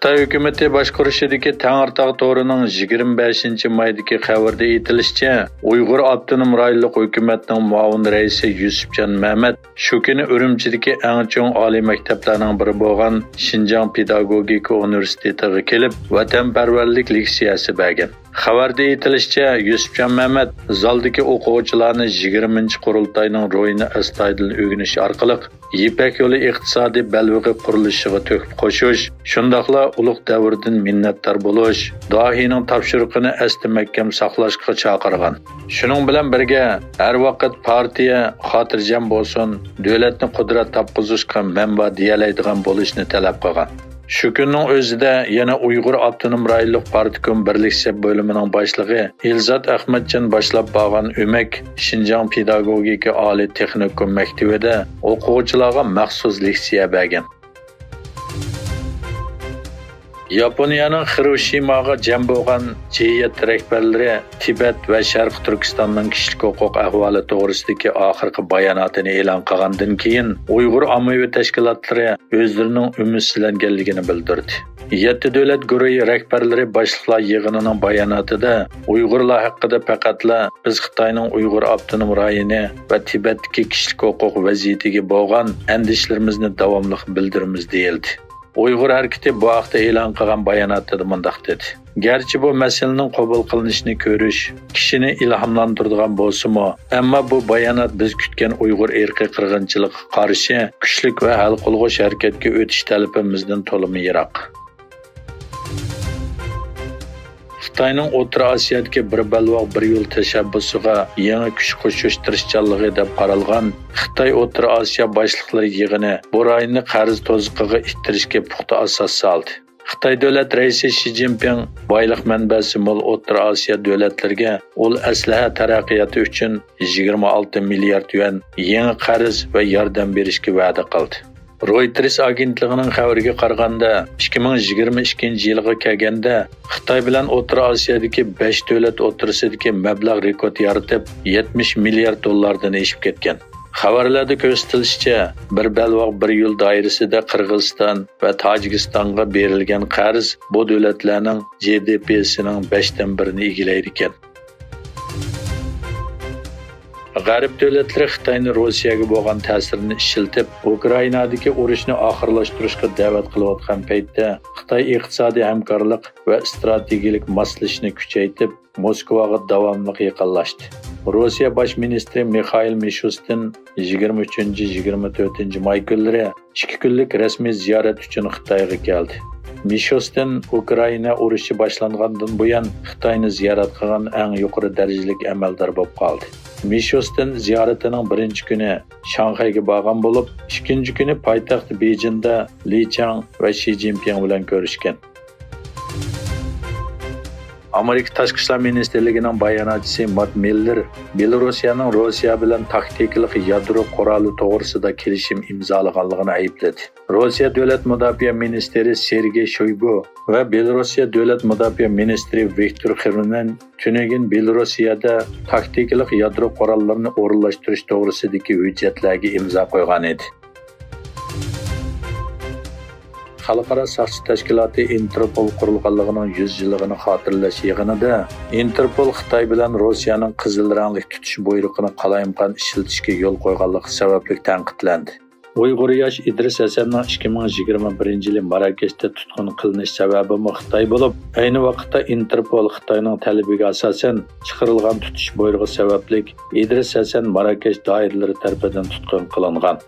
Xitoy hukumati boshqarishidagi Tangirtog' to'rining 25-maydagi xabarda aytilishicha, Uyg'ur avtonom rayonlik hukumatining muavin raisi Yusufjon Mehmet shu kuni Urumchidagi eng chong oliy maktablarning biri bo'lgan Xinjiang Pedagogika universitetiga kelib, vatanparvarlik leksiyasi bergan. Xabarda aytilishicha, Yusufjon Mehmet zaldagi o'quvchilarni 20-qurultayning ro'yini astoydil o'rganish orqali Ipak yo'li iqtisodiy balvig'i qurilishiga to'kib qo'shish, shundaqla ulug' davrdan minnatdor bo'lish, dohiyning topshiriqini asli mahkam saqlashga chaqirgan. Shuning bilan birga har vaqt partiya xotirjam bo'lsin, davlatni qudrat topqizishga manba deyalaydigan bo'lishni talab qilgan. Shu kunning o'zida yana Uyg'ur avtonom rayonlik partikom birlik sep bo'limining boshlig'i Ilzat Ahmadjon boshlab borgan o'mak Xinjiang Pedagogika oliy texnikum maktabida o'quvchilarga maxsus leksiya bergan. Yaponiyaning Hiroshimaga jam bo'lgan jiyat rahbarlari Tibet va Sharq Turkistonning kishilik huquq ahvoli to'g'risidagi oxirgi bayonotini e'lon qilgandan keyin Uyg'ur ommaviy tashkilotlari o'zlarining umidsizlanganligini bildirdi. 7 davlat guruhi rahbarlari boshliqlar yig'inining bayonotida Uyg'urlar haqida faqatla biz Xitoyning Uyg'ur avtonom rayoni va Tibetdagi kishilik huquq vaziyatiga bo'lgan andishlarimizni davomli bildiramiz deyildi. Uyg'ur harakati bu haqda e'lon qilgan bayonotida mundaq dedi. Garchi bu masalaning qabul qilinishini ko'rish kishini ilhomlantiradigan bo'lsa-mu, ammo bu bayonot biz kutgan Uyg'ur irqiy qirg'inchiligiga qarshi kuchlik va hal qilg'uch harakatga o'tish talabimizdan to'liq yiroq. Xitoyning O'rta Osiyodagi bir balvoq bir yo'l tashabbusiga yangi kuch qo'shish tirishchanligi deb qaralgan Xitoy O'rta Osiyo boshliqlari yig'ini bu rayonni qarz to'ziqiga ittirishga puxta asos soldi. Xitoy davlat raisi Xi Jinping boylik manbasi mo'l O'rta Osiyo davlatlariga ul aslaha taraqqiyoti uchun 26 milliard yuan yangi qarz va yordam berishga va'da qildi. Reuters agentligining xabariga qaraganda 2022-yilga kelganda Xitoy bilan O'rta Osiyodagi 5 davlat o'rtasidagi mablag' rekord yaratib 70 milliard dollardan oshib ketgan. Xabarlarda ko'rsatilishicha, bir balvoq bir yo'l doirasida Qirg'iziston va Tojikistonga berilgan qarz bu davlatlarning GDP'sining 5dan 1ni egallaydi ekan. G'arb davlatlari Xitoyning Rossiyaga bo'lgan ta'sirini ishiltib, Ukrainadagi urushni oxirlashtirishga da'vat qilayotgan paytda Xitoy iqtisodiy hamkorlik va strategik moslashishni kuchaytirib, Moskvaga davomli yaqinlashdi. Rossiya bosh ministri Mikhail Mishustin 23-24 may kunlari 2 kunlik rasmiy ziyorat uchun Xitoyga keldi. Mishustin Ukraina urushi boshlangandan buyon Xitoyni ziyorat qilgan eng yuqori darajalik amaldor bo'lib qoldi. Mishustin ziyaratining birinchi kuni Shanxayga borgan bo'lib, ikkinchi kuni poytaxt Bejingda Li Chang va Xi Jinping bilan ko'rishgan. Amerika Tashqi ishlar ministrligining bayonotchisi Matt Miller Belorussiyaning Rossiya bilan taktikalik yadro quroli to'g'risida kelishim imzolaganligini aybladi. Rossiya davlat mudofaa ministri Sergey Shoygu va Belorussiya davlat mudofaa ministri Viktor Xirinin tunugin Belorussiyada taktikalik yadro qurollarini o'rinlashtirish to'g'risidagi hujjatlarga imzo qo'ygan edi. Xalqaro saqchi tashkiloti Interpol qurilganligining 100 yilligini xotirlash yig'inida Interpol Xitoy bilan Rossiyaning qizil rangli tutish buyrug'ini qalayimqon ishlatishga yo'l qo'yganligi sababli tanqidlandi. Uyg'ur yosh Idris Hasanning 2021-yili Marokashda tutqun qilinish sababi Xitoy bo'lib, ayni vaqtda Interpol Xitoyning talabiga asosan chiqarilgan tutish buyrug'i sababli Idris Hasan Marokash doiralari tomonidan tutqun qilingan.